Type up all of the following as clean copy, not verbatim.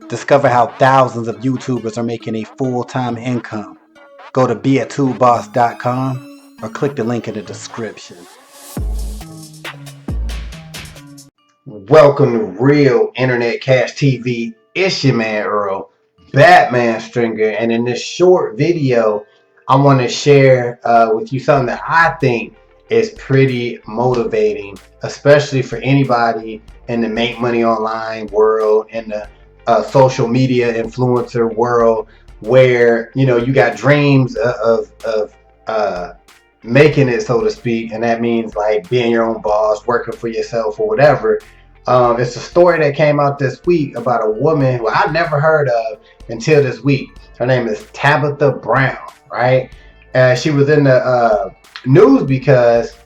Discover how thousands of YouTubers are making a full-time income. Go to beatoolboss.com or click the link in the description. Welcome to Real Internet Cash TV. It's your man Earl, Batman Stringer, and in this short video, I want to share with you something that I think is pretty motivating, especially for anybody in the make money online world, in the social media influencer world, where you got dreams of making it, so to speak, and that means like being your own boss, working for yourself or whatever. It's a story that came out this week about a woman who I've never heard of until this week. Her name is Tabitha Brown, right? She was in the news because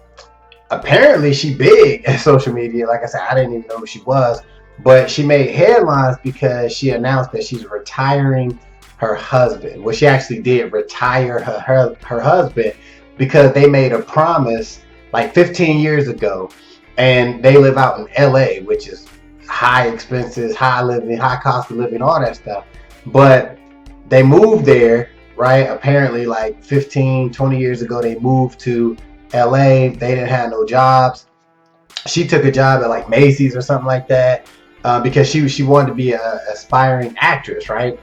apparently she big at social media. Like I said, I didn't even know who she was, but she made headlines because she announced that she's retiring her husband. Well, she actually did retire her husband because they made a promise like 15 years ago, and they live out in LA, which is high expenses, high living, high cost of living, all that stuff. But they moved there, right? Apparently like 15, 20 years ago, they moved to LA. They didn't have no jobs. She took a job at like Macy's or something like that because she wanted to be an aspiring actress, right?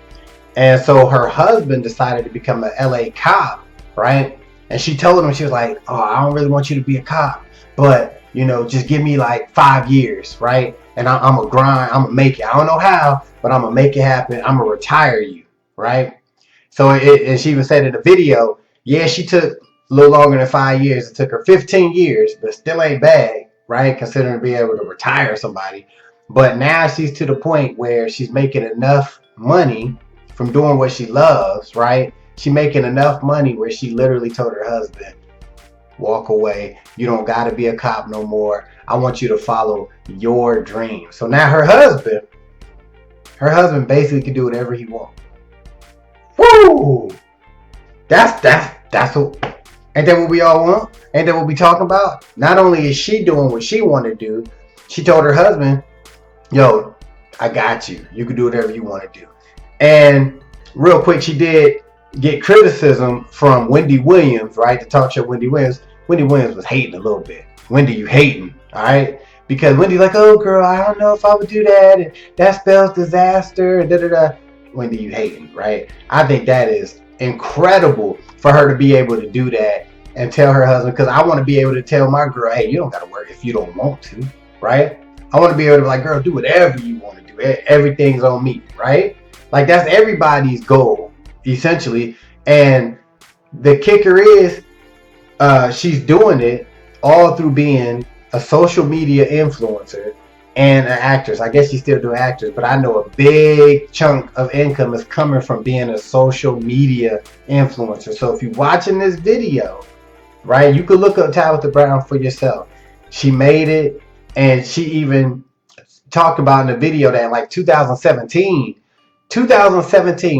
And so her husband decided to become an LA cop, right? And she told him, she was like, "Oh, I don't really want you to be a cop, but just give me like 5 years, right? And I'm gonna grind, I'm gonna make it. I don't know how, but I'm gonna make it happen. I'm gonna retire you, right?" So and she even said in the video, yeah, she took a little longer than 5 years. It took her 15 years, but still ain't bad, right? Considering being able to retire somebody. But now she's to the point where she's making enough money from doing what she loves, right? She's making enough money where she literally told her husband, walk away. You don't got to be a cop no more. I want you to follow your dream. So now her husband basically can do whatever he wants. Woo! That's what, ain't that what we all want? Ain't that what we talking about? Not only is she doing what she want to do, she told her husband, yo, I got you. You can do whatever you want to do. And real quick, she did get criticism from Wendy Williams, right? The talk show Wendy Williams. Wendy Williams was hating a little bit. Wendy, you hating, all right? Because Wendy's like, oh girl, I don't know if I would do that, and that spells disaster, and da da da. Wendy, you hating, right? I think that is incredible for her to be able to do that and tell her husband, because I want to be able to tell my girl, hey, you don't got to work if you don't want to, right? I want to be able to be like, girl, do whatever you want to do. Everything's on me, right? Like that's everybody's goal, essentially. And the kicker is she's doing it all through being a social media influencer and an actress. I guess she's still doing actors, but I know a big chunk of income is coming from being a social media influencer. So if you're watching this video, right, you could look up Tabitha Brown for yourself. She made it, and she even talked about in the video that in like 2017,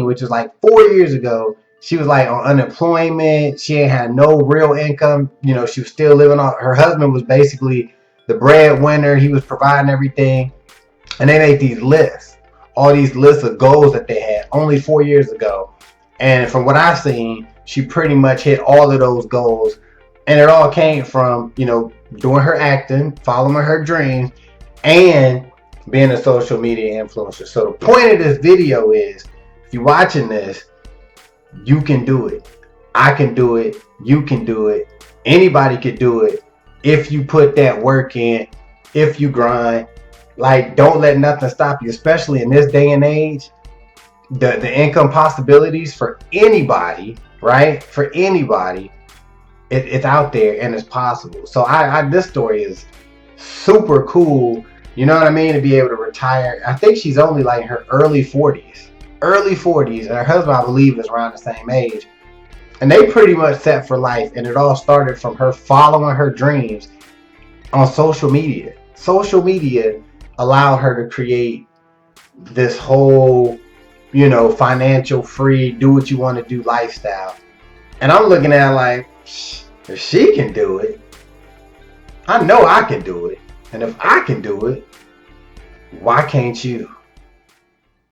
which was like 4 years ago, she was like on unemployment. She ain't had no real income. She was still living on, her husband was basically the breadwinner. He was providing everything. And they made these lists, all these lists of goals that they had only 4 years ago. And from what I've seen, she pretty much hit all of those goals. And it all came from, doing her acting, following her dreams, and being a social media influencer. So the point of this video is, if you're watching this, you can do it. I can do it. You can do it. Anybody can do it if you put that work in, if you grind. Like, don't let nothing stop you, especially in this day and age. The income possibilities for anybody, right? For anybody, it's out there and it's possible. So this story is super cool. You know what I mean? To be able to retire. I think she's only like in her early 40s. And her husband, I believe, is around the same age. And they pretty much set for life. And it all started from her following her dreams on social media. Social media allowed her to create this whole, financial free, do what you want to do lifestyle. And I'm looking at it like, if she can do it, I know I can do it. And if I can do it, why can't you?